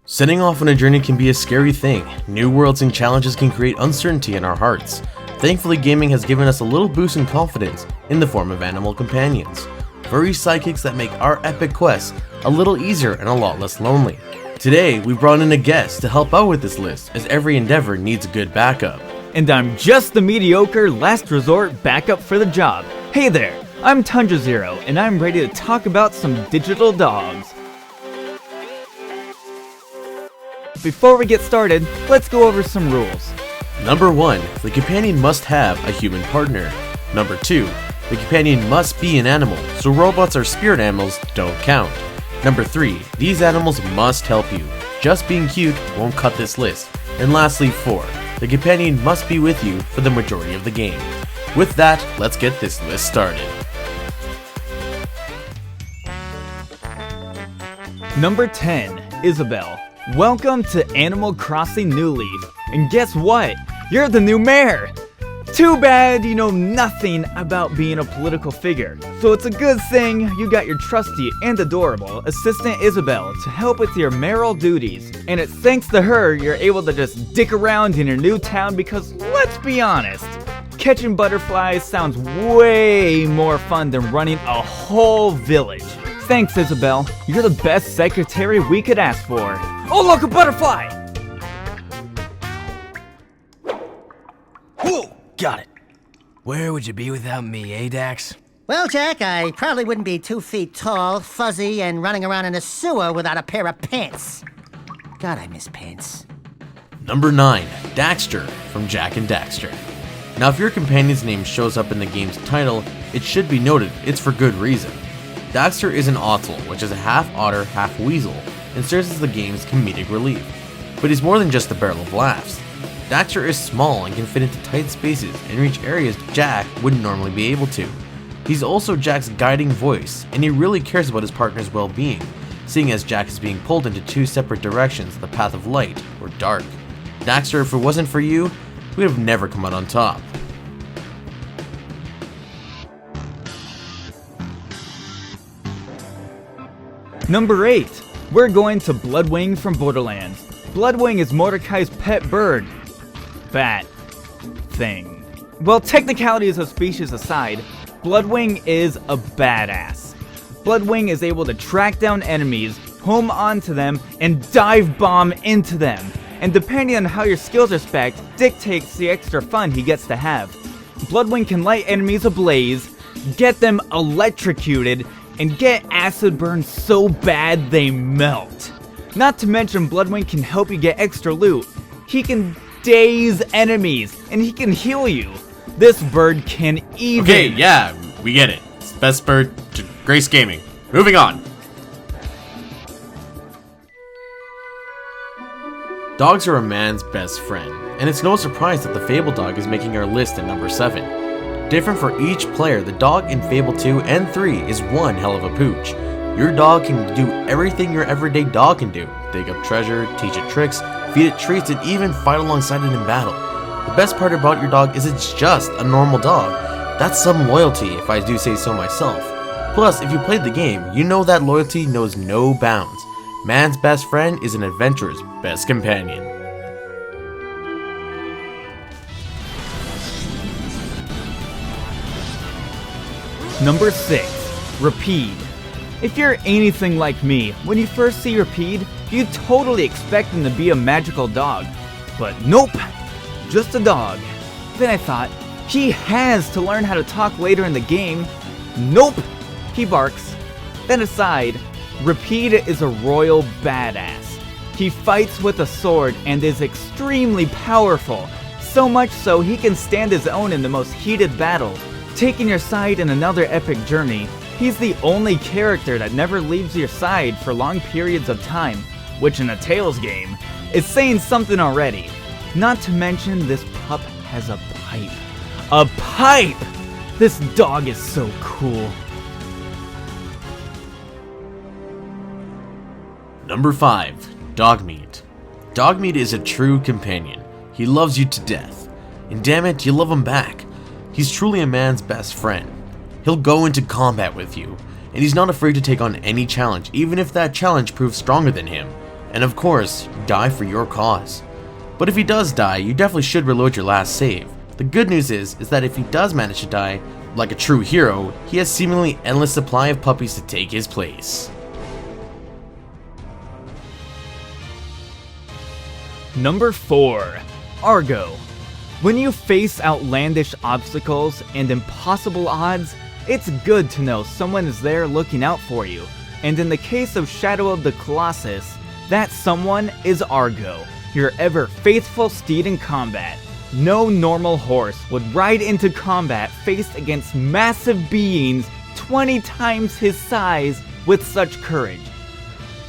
Setting off on a journey can be a scary thing. New worlds and challenges can create uncertainty in our hearts. Thankfully, gaming has given us a little boost in confidence in the form of animal companions. Furry sidekicks that make our epic quests a little easier and a lot less lonely. Today, we brought in a guest to help out with this list, as every endeavor needs a good backup. And I'm just the mediocre last resort backup for the job. Hey there, I'm TundraZer0, and I'm ready to talk about some digital dogs. Before we get started, let's go over some rules. Number 1. The companion must have a human partner. Number 2. The companion must be an animal, so robots or spirit animals don't count. Number 3. These animals must help you. Just being cute won't cut this list. And lastly, 4. The companion must be with you for the majority of the game. With that, let's get this list started. Number 10. Isabelle. Welcome to Animal Crossing New Leaf, and guess what? You're the new mayor! Too bad you know nothing about being a political figure, so it's a good thing you got your trusty and adorable assistant Isabelle to help with your mayoral duties, and it's thanks to her you're able to just dick around in your new town because, let's be honest, catching butterflies sounds way more fun than running a whole village. Thanks, Isabelle. You're the best secretary we could ask for. Oh, look, a butterfly! Whoa! Got it. Where would you be without me, eh, Dax? Well, Jack, I probably wouldn't be 2 feet tall, fuzzy, and running around in a sewer without a pair of pants. God, I miss pants. Number 9. Daxter from Jak and Daxter. Now, if your companion's name shows up in the game's title, it should be noted it's for good reason. Daxter is an ottl, which is a half otter, half weasel, and serves as the game's comedic relief. But he's more than just a barrel of laughs. Daxter is small and can fit into tight spaces and reach areas Jak wouldn't normally be able to. He's also Jak's guiding voice, and he really cares about his partner's well-being, seeing as Jak is being pulled into 2 separate directions, the path of light or dark. Daxter, if it wasn't for you, we would have never come out on top. Number 8. We're going to Bloodwing from Borderlands. Bloodwing is Mordecai's pet bird. Bat. Thing. Well, technicalities of species aside, Bloodwing is a badass. Bloodwing is able to track down enemies, home onto them, and dive bomb into them. And depending on how your skills are spec'd, dictates the extra fun he gets to have. Bloodwing can light enemies ablaze, get them electrocuted, and get acid burn so bad they melt. Not to mention Bloodwing can help you get extra loot. He can daze enemies, and he can heal you. This bird can even... Okay, yeah, we get it. It's the best bird to grace gaming. Moving on. Dogs are a man's best friend, and it's no surprise that the Fable dog is making our list at number 7. Different for each player, the dog in Fable 2 and 3 is one hell of a pooch. Your dog can do everything your everyday dog can do. Dig up treasure, teach it tricks, feed it treats, and even fight alongside it in battle. The best part about your dog is it's just a normal dog. That's some loyalty, if I do say so myself. Plus, if you played the game, you know that loyalty knows no bounds. Man's best friend is an adventurer's best companion. Number 6. Repita. If you're anything like me, when you first see Repita, you totally expect him to be a magical dog. But nope, just a dog. Then I thought, he has to learn how to talk later in the game. Nope, he barks. Then aside, Repita is a royal badass. He fights with a sword and is extremely powerful, so much so he can stand his own in the most heated battles. Taking your side in another epic journey, he's the only character that never leaves your side for long periods of time, which in a Tales game is saying something already. Not to mention this pup has a pipe. A pipe! This dog is so cool. Number 5. Dogmeat. Dogmeat is a true companion. He loves you to death. And damn it, you love him back. He's truly a man's best friend. He'll go into combat with you, and he's not afraid to take on any challenge, even if that challenge proves stronger than him. and of course, die for your cause. But if he does die, you definitely should reload your last save. The good news is that if he does manage to die, like a true hero, he has seemingly endless supply of puppies to take his place. Number 4. Argo. When you face outlandish obstacles and impossible odds, it's good to know someone is there looking out for you. And in the case of Shadow of the Colossus, that someone is Argo, your ever faithful steed in combat. No normal horse would ride into combat faced against massive beings 20 times his size with such courage.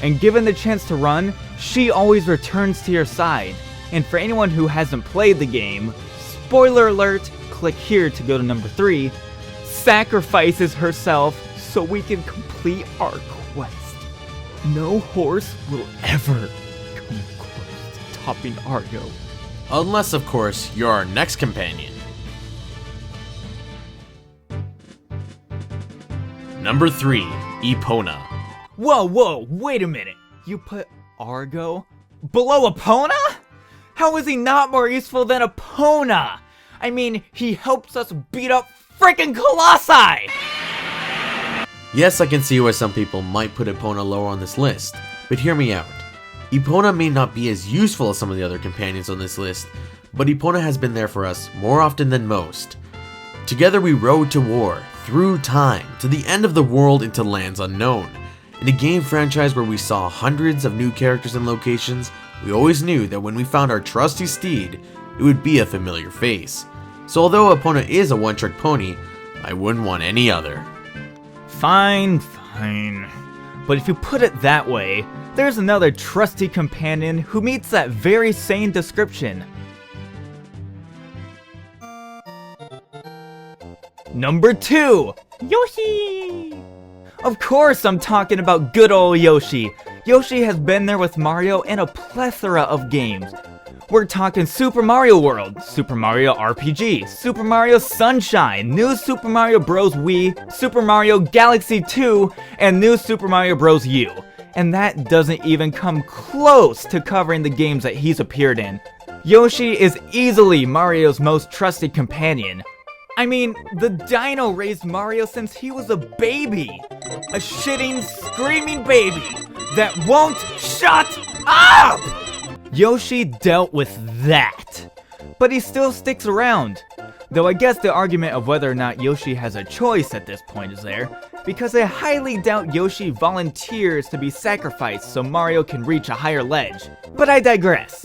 And given the chance to run, she always returns to your side. And for anyone who hasn't played the game, spoiler alert, click here to go to number 3, sacrifices herself so we can complete our quest. No horse will ever come close to topping Argo. Unless, of course, you're our next companion. Number 3, Epona. Whoa, wait a minute. You put Argo below Epona? How is he not more useful than Epona? I mean, he helps us beat up freaking Colossi! Yes, I can see why some people might put Epona lower on this list, but hear me out. Epona may not be as useful as some of the other companions on this list, but Epona has been there for us more often than most. Together we rode to war, through time, to the end of the world into lands unknown. In a game franchise where we saw hundreds of new characters and locations, we always knew that when we found our trusty steed, it would be a familiar face. So although Epona is a one-trick pony, I wouldn't want any other. Fine. But if you put it that way, there's another trusty companion who meets that very same description. Number 2, Yoshi! Of course I'm talking about good old Yoshi. Yoshi has been there with Mario in a plethora of games. We're talking Super Mario World, Super Mario RPG, Super Mario Sunshine, New Super Mario Bros. Wii, Super Mario Galaxy 2, and New Super Mario Bros. U. And that doesn't even come close to covering the games that he's appeared in. Yoshi is easily Mario's most trusted companion. I mean, the dino raised Mario since he was a baby. A shitting, screaming baby that won't shut up! Yoshi dealt with that, but he still sticks around. Though I guess the argument of whether or not Yoshi has a choice at this point is there, because I highly doubt Yoshi volunteers to be sacrificed so Mario can reach a higher ledge. But I digress.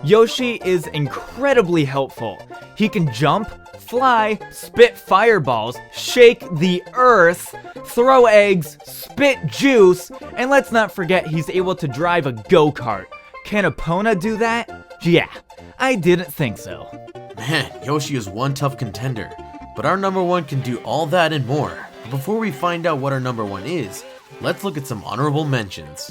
Yoshi is incredibly helpful. He can jump, fly, spit fireballs, shake the earth, throw eggs, spit juice, and let's not forget he's able to drive a go-kart. Can Epona do that? Yeah, I didn't think so. Man, Yoshi is one tough contender, but our number 1 can do all that and more. But before we find out what our number 1 is, let's look at some honorable mentions.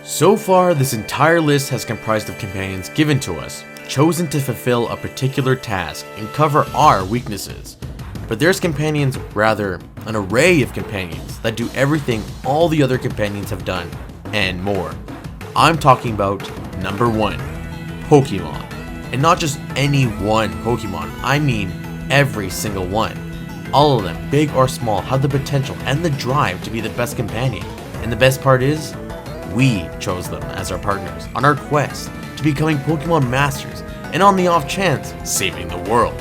So far, this entire list has comprised of companions given to us, chosen to fulfill a particular task and cover our weaknesses. But there's companions, rather, an array of companions that do everything all the other companions have done, and more. I'm talking about number 1, Pokemon. And not just any one Pokemon, I mean every single one. All of them, big or small, have the potential and the drive to be the best companion. And the best part is, we chose them as our partners on our quest to becoming Pokemon Masters and on the off chance, saving the world.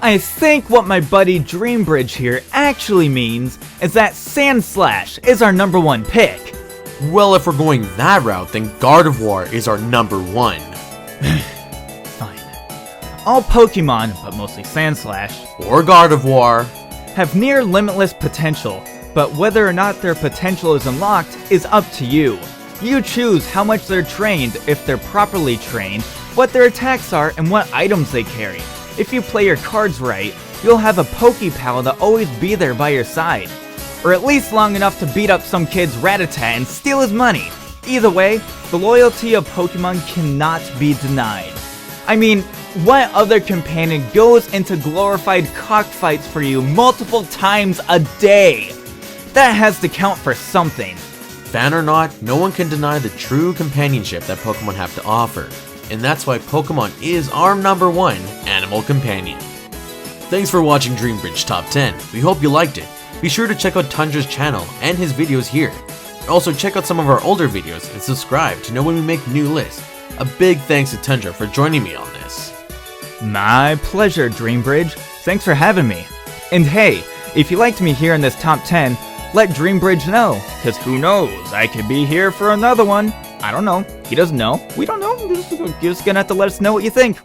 I think what my buddy Dreambridge here actually means is that Sandslash is our number 1 pick. Well, if we're going that route, then Gardevoir is our number 1. Fine. All Pokemon, but mostly Sandslash, Or Gardevoir. have near limitless potential, but whether or not their potential is unlocked is up to you. You choose how much they're trained, if they're properly trained, what their attacks are, and what items they carry. If you play your cards right, you'll have a Pokepal to always be there by your side. Or at least long enough to beat up some kid's Rattata and steal his money. Either way, the loyalty of Pokemon cannot be denied. I mean, what other companion goes into glorified cockfights for you multiple times a day? That has to count for something. Fan or not, no one can deny the true companionship that Pokemon have to offer, and that's why Pokemon is our #1 animal companion. Thanks for watching Dreambridge Top 10. We hope you liked it. Be sure to check out Tundra's channel and his videos here. Also check out some of our older videos and subscribe to know when we make new lists. A big thanks to Tundra for joining me on this. My pleasure, Dreambridge. Thanks for having me. And hey, if you liked me here in this top 10, let Dreambridge know, cause who knows, I could be here for another one. I don't know. He doesn't know. We don't know. You're just gonna have to let us know what you think.